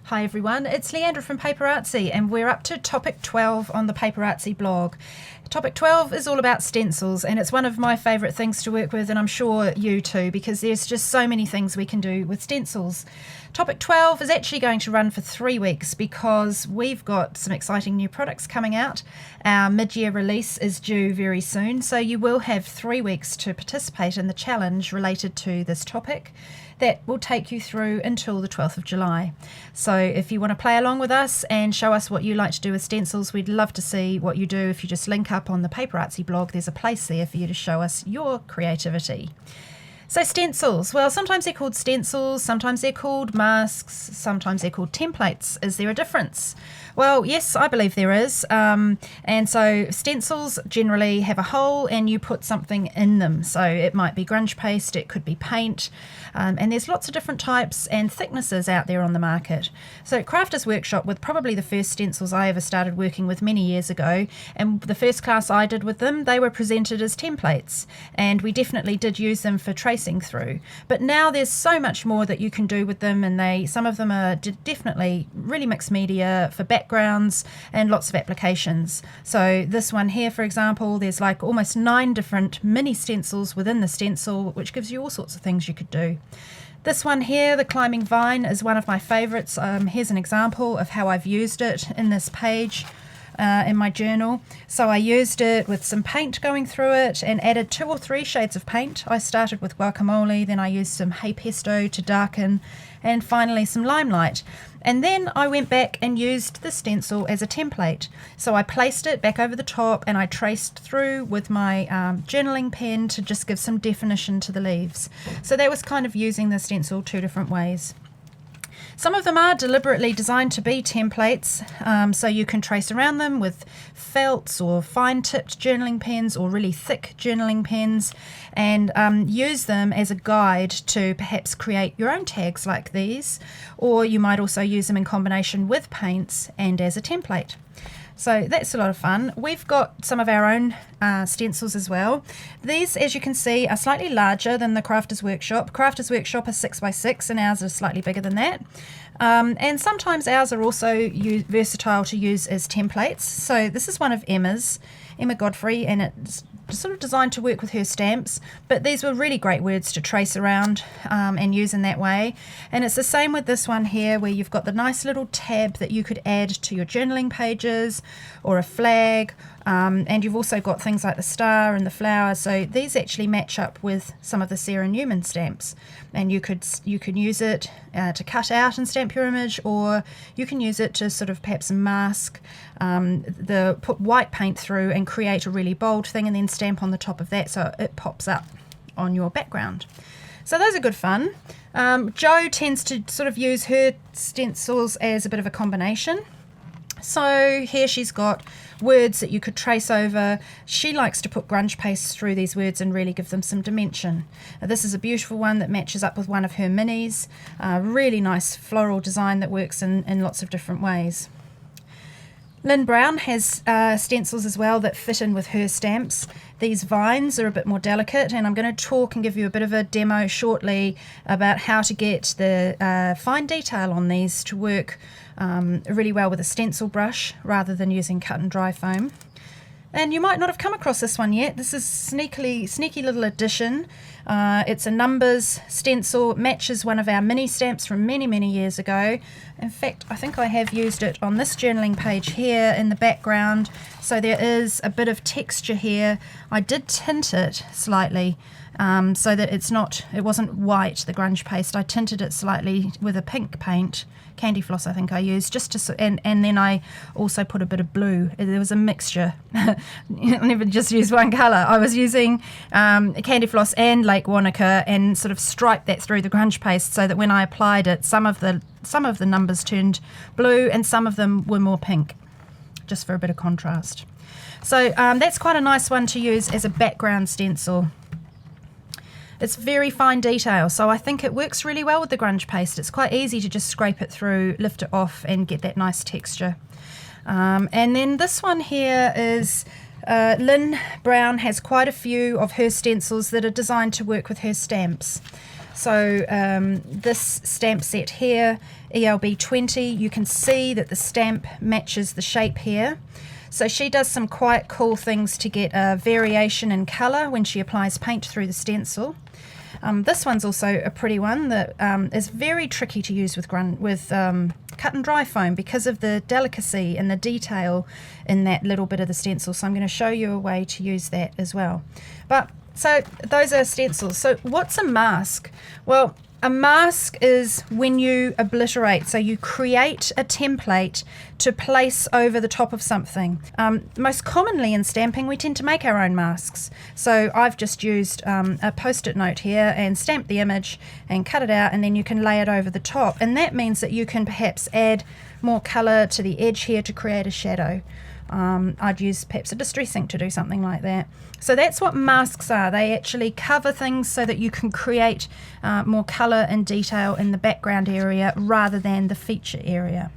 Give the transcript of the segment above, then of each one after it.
Hi everyone, it's Leandra from PaperArtsy and we're up to topic 12 on the PaperArtsy blog. Topic 12 is all about stencils and it's one of my favourite things to work with, and I'm sure you too, because there's just so many things we can do with stencils. Topic 12 is actually going to run for 3 weeks because we've got some exciting new products coming out. Our mid-year release is due very soon, so you will have 3 weeks to participate in the challenge related to this topic. That will take you through until the 12th of July. So if you want to play along with us and show us what you like to do with stencils, we'd love to see what you do. If you just link up on the PaperArtsy blog, there's a place there for you to show us your creativity. So stencils, well, sometimes they're called stencils, sometimes they're called masks, sometimes they're called templates. Is there a difference? Well, yes, I believe there is. And so stencils generally have a hole and you put something in them. So it might be grunge paste, it could be paint, and there's lots of different types and thicknesses out there on the market. So Crafters Workshop were probably the first stencils I ever started working with many years ago, and the first class I did with them, they were presented as templates, and we definitely did use them for tracing through. But now there's so much more that you can do with them, and some of them are definitely really mixed media for backgrounds and lots of applications. So this one here, for example, there's like almost 9 different mini stencils within the stencil, which gives you all sorts of things you could do. This one here, the climbing vine, is one of my favorites. Here's an example of how I've used it in this page in my journal. So I used it with some paint going through it and added 2 or 3 shades of paint. I started with guacamole, then I used some hay pesto to darken, and finally some limelight. And then I went back and used the stencil as a template. So I placed it back over the top and I traced through with my journaling pen to just give some definition to the leaves. So that was kind of using the stencil 2 different ways. Some of them are deliberately designed to be templates, so you can trace around them with felts or fine-tipped journaling pens or really thick journaling pens, and use them as a guide to perhaps create your own tags like these, or you might also use them in combination with paints and as a template. So that's a lot of fun. We've got some of our own stencils as well. These, as you can see, are slightly larger than the Crafters Workshop. Crafters Workshop is 6x6 and ours are slightly bigger than that. And sometimes ours are also versatile to use as templates. So this is one of Emma's, Emma Godfrey, and it's sort of designed to work with her stamps, but these were really great words to trace around and use in that way. And it's the same with this one here, where you've got the nice little tab that you could add to your journaling pages or a flag, and you've also got things like the star and the flower. So these actually match up with some of the Sarah Newman stamps, and you can use it to cut out and stamp your image, or you can use it to sort of perhaps mask put white paint through and create a really bold thing and then stamp on the top of that so it pops up on your background. So those are good fun. Jo tends to sort of use her stencils as a bit of a combination. So here she's got words that you could trace over. She likes to put grunge paste through these words and really give them some dimension. Now, this is a beautiful one that matches up with one of her minis. Really nice floral design that works in lots of different ways. Lynn Brown has stencils as well that fit in with her stamps. These vines are a bit more delicate, and I'm going to talk and give you a bit of a demo shortly about how to get the fine detail on these to work really well with a stencil brush rather than using cut and dry foam. And you might not have come across this one yet. This is sneaky little addition. It's a numbers stencil. It matches one of our mini stamps from many years ago. In fact, I think I have used it on this journaling page here in the background. So there is a bit of texture here. I did tint it slightly so that it wasn't white, the grunge paste. I tinted it slightly with a pink paint. Candy floss I think I used, and then I also put a bit of blue. There was a mixture. I never just used one colour. I was using candy floss and Lake Wanaka and sort of striped that through the grunge paste so that when I applied it, some of the numbers turned blue and some of them were more pink, just for a bit of contrast. So that's quite a nice one to use as a background stencil. It's very fine detail, so I think it works really well with the grunge paste. It's quite easy to just scrape it through, lift it off and get that nice texture. And then this one here is Lynn Brown has quite a few of her stencils that are designed to work with her stamps. So this stamp set here, ELB 20, you can see that the stamp matches the shape here. So she does some quite cool things to get a variation in colour when she applies paint through the stencil. This one's also a pretty one that is very tricky to use with cut and dry foam because of the delicacy and the detail in that little bit of the stencil. So I'm going to show you a way to use that as well. So those are stencils. So what's a mask? Well, a mask is when you obliterate, so you create a template to place over the top of something. Most commonly in stamping, we tend to make our own masks. So I've just used a post-it note here and stamped the image and cut it out, and then you can lay it over the top. And that means that you can perhaps add more colour to the edge here to create a shadow. I'd use perhaps a distress ink to do something like that. So that's what masks are. They actually cover things so that you can create more colour and detail in the background area rather than the feature area.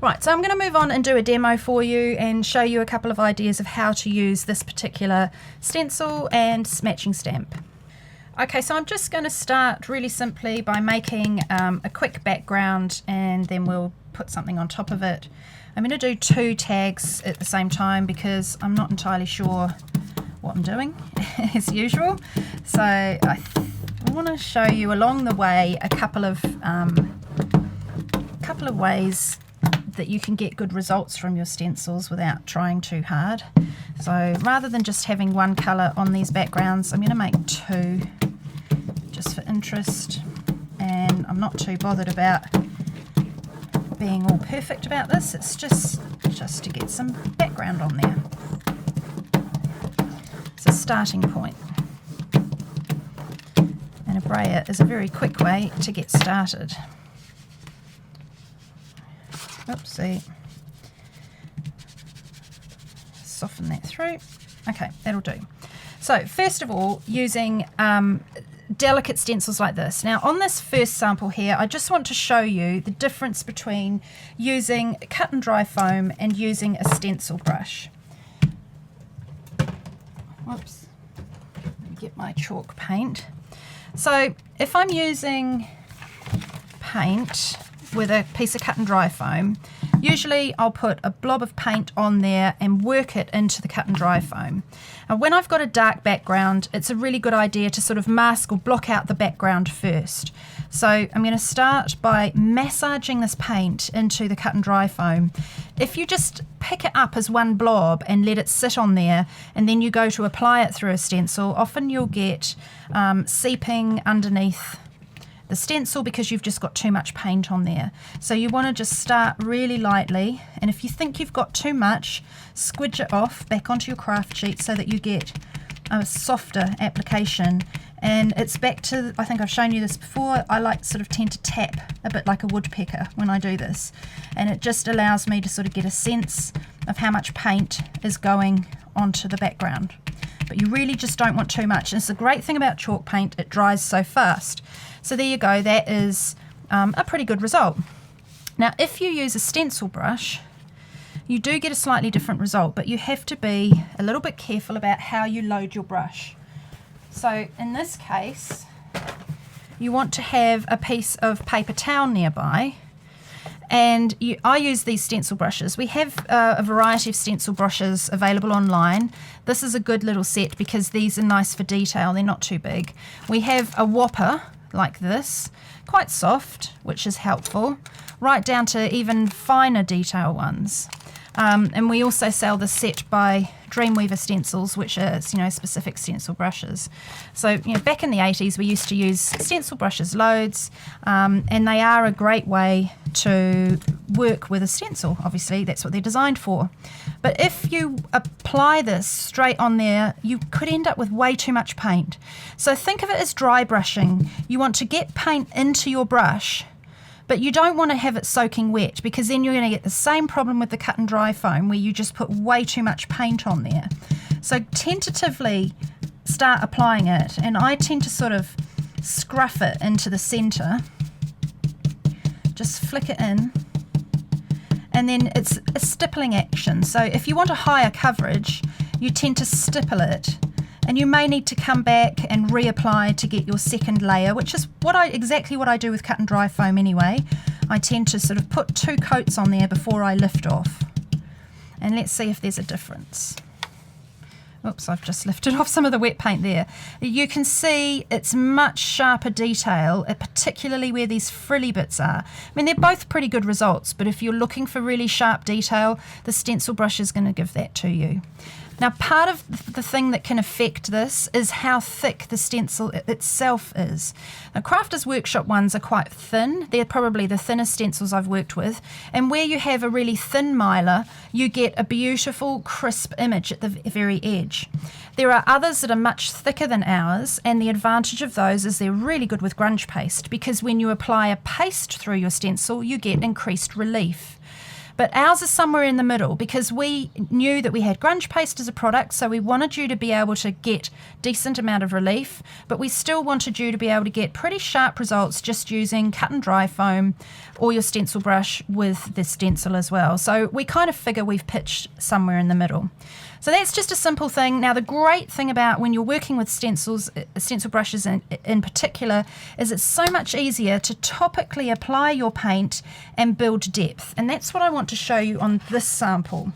Right, so I'm going to move on and do a demo for you and show you a couple of ideas of how to use this particular stencil and matching stamp. Okay, so I'm just going to start really simply by making a quick background, and then we'll put something on top of it. I'm going to do 2 tags at the same time because I'm not entirely sure what I'm doing as usual. So I want to show you along the way a couple of ways that you can get good results from your stencils without trying too hard. So rather than just having one colour on these backgrounds, I'm going to make 2 just for interest, and I'm not too bothered about being all perfect about this. It's just to get some background on there. It's a starting point, and a brayer is a very quick way to get started. Oopsie. Soften that through. Okay, that'll do. So first of all, using delicate stencils like this. Now on this first sample here, I just want to show you the difference between using cut and dry foam and using a stencil brush. Whoops, let me get my chalk paint. So if I'm using paint with a piece of cut and dry foam, usually I'll put a blob of paint on there and work it into the cut and dry foam. And when I've got a dark background, it's a really good idea to sort of mask or block out the background first. So I'm going to start by massaging this paint into the cut and dry foam. If you just pick it up as one blob and let it sit on there, and then you go to apply it through a stencil, often you'll get seeping underneath the stencil because you've just got too much paint on there. So you want to just start really lightly, and if you think you've got too much, squidge it off back onto your craft sheet so that you get a softer application. And it's back to, I think I've shown you this before, I like sort of tend to tap a bit like a woodpecker when I do this, and it just allows me to sort of get a sense of how much paint is going onto the background. But you really just don't want too much. And it's the great thing about chalk paint, it dries so fast. So there you go, that is a pretty good result. Now if you use a stencil brush, you do get a slightly different result, but you have to be a little bit careful about how you load your brush. So in this case, you want to have a piece of paper towel nearby, and I use these stencil brushes. We have a variety of stencil brushes available online. This is a good little set because these are nice for detail, they're not too big. We have a whopper like this, quite soft, which is helpful, right down to even finer detail ones. And we also sell the set by Dreamweaver Stencils, which are specific stencil brushes. So back in the 80s we used to use stencil brushes loads, and they are a great way to work with a stencil. Obviously that's what they're designed for. But if you apply this straight on there, you could end up with way too much paint. So think of it as dry brushing. You want to get paint into your brush, but you don't want to have it soaking wet, because then you're going to get the same problem with the cut and dry foam where you just put way too much paint on there. So tentatively start applying it, and I tend to sort of scruff it into the center, just flick it in, and then it's a stippling action. So if you want a higher coverage, you tend to stipple it and you may need to come back and reapply to get your second layer, which is exactly what I do with cut and dry foam anyway. I tend to sort of put 2 coats on there before I lift off. And let's see if there's a difference. Oops, I've just lifted off some of the wet paint there. You can see it's much sharper detail, particularly where these frilly bits are. I mean, they're both pretty good results, but if you're looking for really sharp detail, the stencil brush is going to give that to you. Now, part of the thing that can affect this is how thick the stencil itself is. Now, Crafters Workshop ones are quite thin. They're probably the thinnest stencils I've worked with. And where you have a really thin mylar, you get a beautiful, crisp image at the very edge. There are others that are much thicker than ours, and the advantage of those is they're really good with grunge paste, because when you apply a paste through your stencil, you get increased relief. But ours is somewhere in the middle, because we knew that we had grunge paste as a product, so we wanted you to be able to get decent amount of relief, but we still wanted you to be able to get pretty sharp results just using cut and dry foam or your stencil brush with the stencil as well. So we kind of figure we've pitched somewhere in the middle. So that's just a simple thing. Now, the great thing about when you're working with stencil brushes in particular, is it's so much easier to topically apply your paint and build depth. And that's what I want to show you on this sample.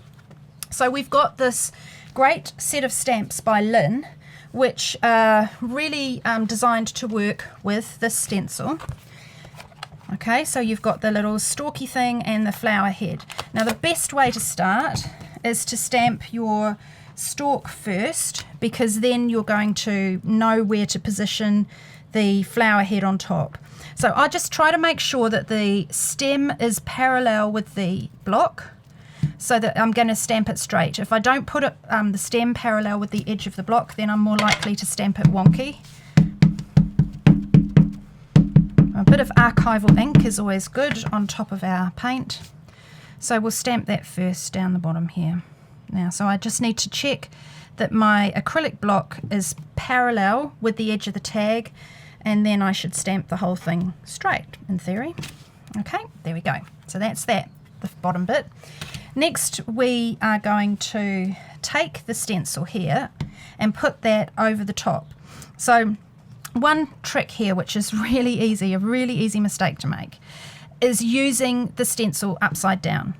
So we've got this great set of stamps by Lynn, which are really designed to work with this stencil. Okay, so you've got the little stalky thing and the flower head. Now, the best way to start is to stamp your stalk first, because then you're going to know where to position the flower head on top. So I just try to make sure that the stem is parallel with the block, so that I'm going to stamp it straight. If I don't put it, the stem parallel with the edge of the block, then I'm more likely to stamp it wonky. A bit of archival ink is always good on top of our paint. So we'll stamp that first down the bottom here. Now, so I just need to check that my acrylic block is parallel with the edge of the tag, and then I should stamp the whole thing straight, in theory. Okay, there we go. So that's that, the bottom bit. Next, we are going to take the stencil here and put that over the top. So one trick here, which is really easy, a really easy mistake to make, is using the stencil upside down.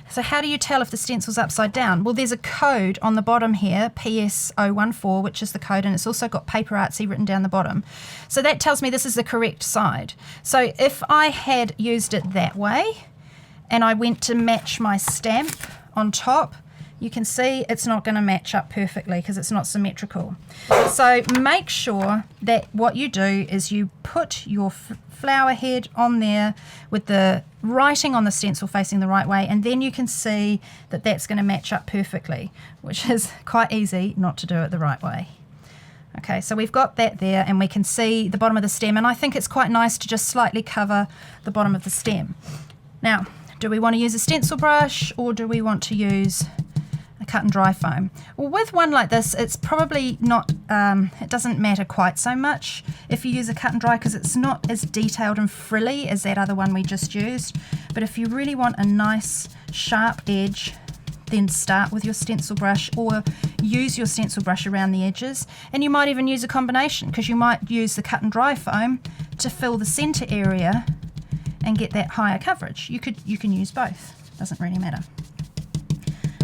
So how do you tell if the stencil's upside down? Well, there's a code on the bottom here, PS014, which is the code, and it's also got PaperArtsy written down the bottom. So that tells me this is the correct side. So if I had used it that way, and I went to match my stamp on top, you can see it's not going to match up perfectly because it's not symmetrical. So make sure that what you do is you put your flower head on there with the writing on the stencil facing the right way, and then you can see that that's going to match up perfectly, which is quite easy not to do it the right way. Okay, so we've got that there, and we can see the bottom of the stem, and I think it's quite nice to just slightly cover the bottom of the stem. Now, do we want to use a stencil brush, or do we want to use a cut and dry foam? Well, with one like this, it's probably not, it doesn't matter quite so much if you use a cut and dry, because it's not as detailed and frilly as that other one we just used. But if you really want a nice sharp edge, then start with your stencil brush, or use your stencil brush around the edges. And you might even use a combination, because you might use the cut and dry foam to fill the center area and get that higher coverage. You can use both, doesn't really matter.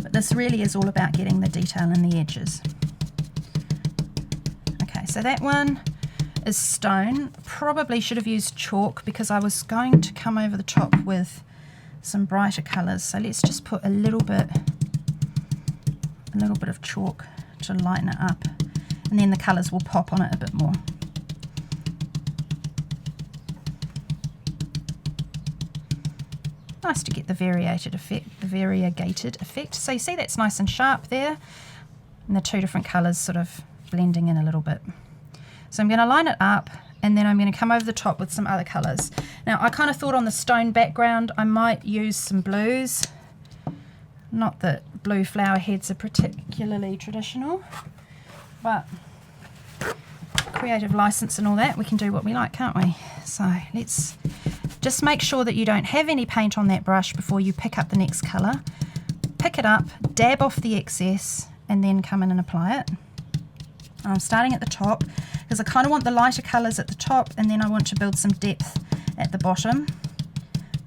But this really is all about getting the detail in the edges. Okay, so that one is stone. Probably should have used chalk, because I was going to come over the top with some brighter colours. So let's just put a little bit of chalk to lighten it up, and then the colours will pop on it a bit more. Nice to get the variegated effect. So you see that's nice and sharp there, and the two different colours sort of blending in a little bit. So I'm going to line it up, and then I'm going to come over the top with some other colours. Now, I kind of thought on the stone background I might use some blues. Not that blue flower heads are particularly traditional, but creative license and all that, we can do what we like, can't we? So let's just make sure that you don't have any paint on that brush before you pick up the next colour. Pick it up, dab off the excess, and then come in and apply it. I'm starting at the top because I kind of want the lighter colours at the top, and then I want to build some depth at the bottom.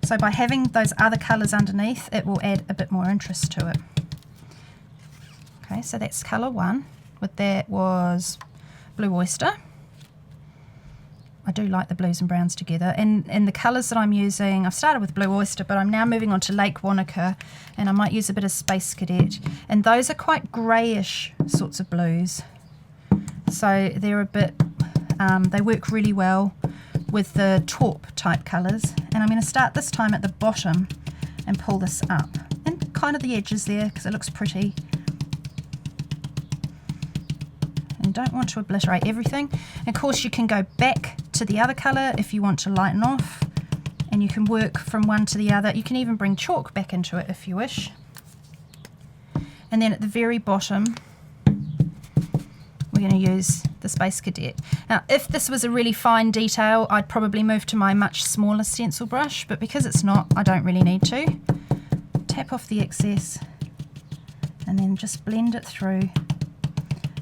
So by having those other colours underneath, it will add a bit more interest to it. Okay, so that's colour 1. With that was Blue Oyster. I do like the blues and browns together, and the colours that I'm using, I've started with Blue Oyster, but I'm now moving on to Lake Wanaka, and I might use a bit of Space Cadet, and those are quite greyish sorts of blues, so they're a bit, they work really well with the taupe type colours. And I'm going to start this time at the bottom and pull this up, and kind of the edges there because it looks pretty. And don't want to obliterate everything. And of course you can go back to the other colour if you want to lighten off, and you can work from one to the other. You can even bring chalk back into it if you wish. And then at the very bottom we're going to use the Space Cadet. Now if this was a really fine detail, I'd probably move to my much smaller stencil brush, but because it's not, I don't really need to. Tap off the excess and then just blend it through.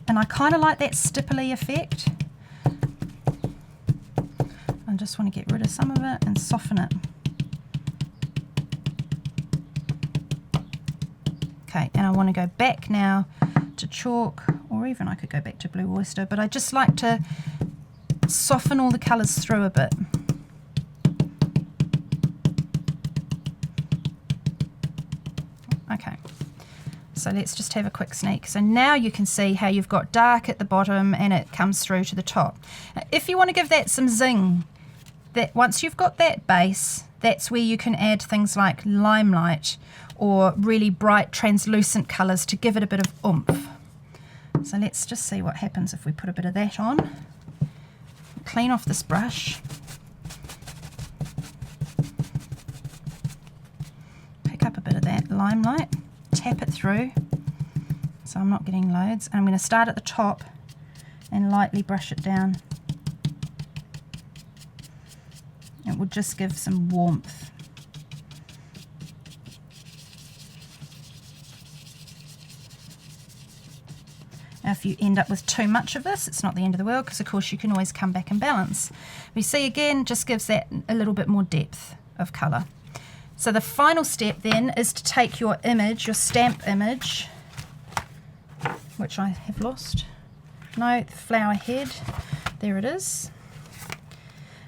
And I kind of like that stipply effect. I just want to get rid of some of it and soften it. Okay, and I want to go back now to chalk, or even I could go back to Blue Oyster, but I just like to soften all the colours through a bit. Okay, so let's just have a quick sneak. So now you can see how you've got dark at the bottom and it comes through to the top. Now, if you want to give that some zing, that once you've got that base, that's where you can add things like limelight or really bright translucent colours to give it a bit of oomph. So let's just see what happens if we put a bit of that on. Clean off this brush. Pick up a bit of that limelight, tap it through so I'm not getting loads. And I'm going to start at the top and lightly brush it down. It will just give some warmth. Now if you end up with too much of this, it's not the end of the world, because of course you can always come back and balance. We see again, just gives that a little bit more depth of colour. So the final step then is to take your image, your stamp image, which I have lost. No, the flower head, there it is.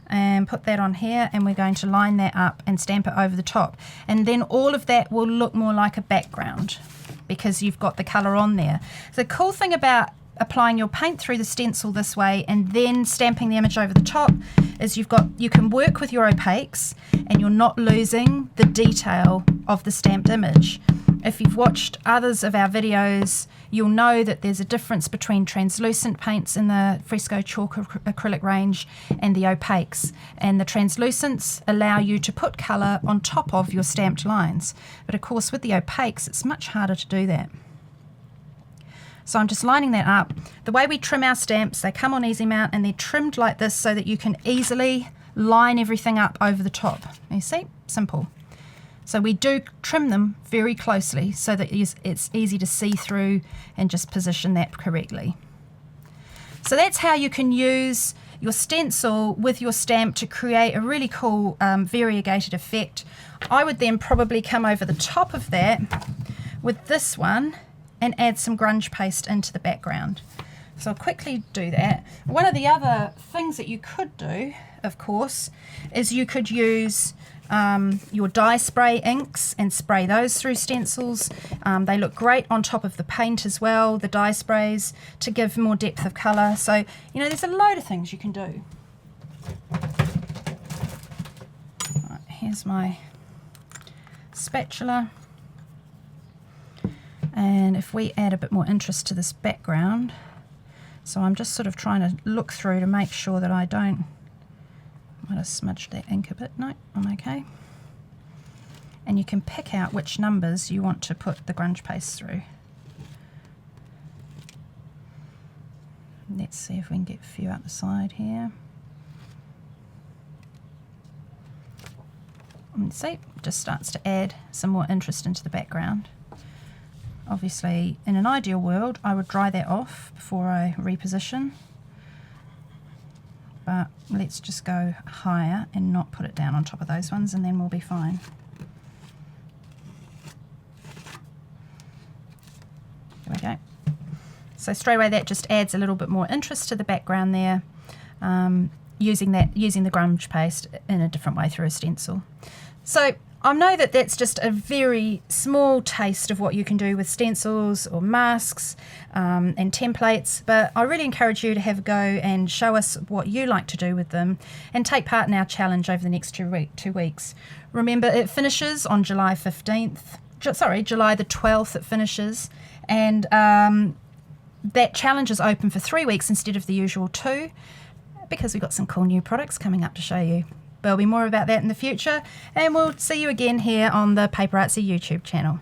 And put that on here, and we're going to line that up and stamp it over the top, and then all of that will look more like a background because you've got the colour on there. The cool thing about applying your paint through the stencil this way and then stamping the image over the top is you can work with your opaques and you're not losing the detail of the stamped image. If you've watched others of our videos, you'll know that there's a difference between translucent paints in the fresco chalk acrylic range and the opaques. And the translucents allow you to put colour on top of your stamped lines. But of course with the opaques, it's much harder to do that. So I'm just lining that up. The way we trim our stamps, they come on easy mount and they're trimmed like this so that you can easily line everything up over the top. You see? Simple. So we do trim them very closely so that it's easy to see through and just position that correctly. So that's how you can use your stencil with your stamp to create a really cool variegated effect. I would then probably come over the top of that with this one and add some grunge paste into the background. So I'll quickly do that. One of the other things that you could do, of course, is you could use your dye spray inks and spray those through stencils. They look great on top of the paint as well, the dye sprays, to give more depth of colour. So, you know, there's a load of things you can do. Right, here's my spatula. And if we add a bit more interest to this background, so I'm just sort of trying to look through to make sure that I don't, might have smudged that ink a bit. No, I'm okay. And you can pick out which numbers you want to put the grunge paste through. Let's see if we can get a few out the side here. And see, just starts to add some more interest into the background. Obviously, in an ideal world, I would dry that off before I reposition. But let's just go higher and not put it down on top of those ones, and then we'll be fine. There we go. So straight away that just adds a little bit more interest to the background there, using the grunge paste in a different way through a stencil. So I know that that's just a very small taste of what you can do with stencils or masks and templates, but I really encourage you to have a go and show us what you like to do with them and take part in our challenge over the next 2 weeks. Remember, it finishes on July 15th, July the 12th it finishes, and that challenge is open for 3 weeks instead of the usual 2, because we've got some cool new products coming up to show you. There'll be more about that in the future, and we'll see you again here on the PaperArtsy YouTube channel.